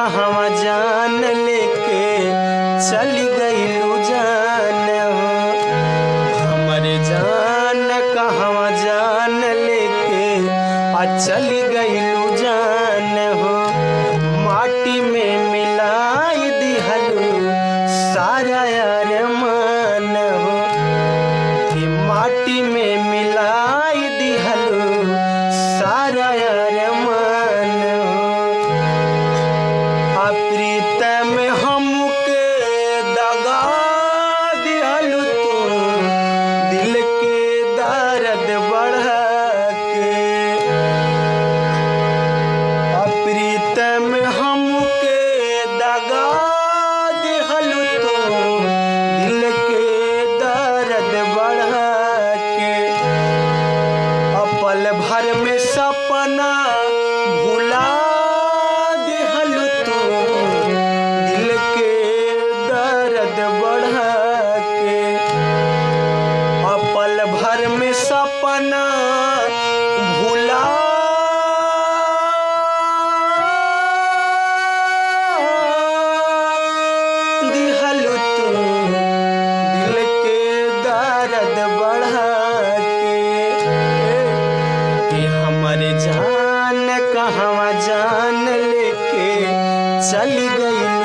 कहवा जान लेके चली गईलू जान हो। हमरे जान कहवा जान लेके चली गईलू जान हो। माटी में मिलाई दिहलू सारा अरमान हो। कि माटी में मिलाई दिहलू सारा अरमान हो। प्रीतम हमके दगा दिहलू तू दिल के दर्द बढ़ के। प्रीतम हमके दगा दिहलू तू दिल के दर्द बढ़ के। पल भर में सपना भुला दिहलू तू दिल के दर्द बढ़ के। पल भर में सपना भुला दिहलू तू दिल के दर्द बढ़ के। हमरे जान कहवा जान लेके चली गई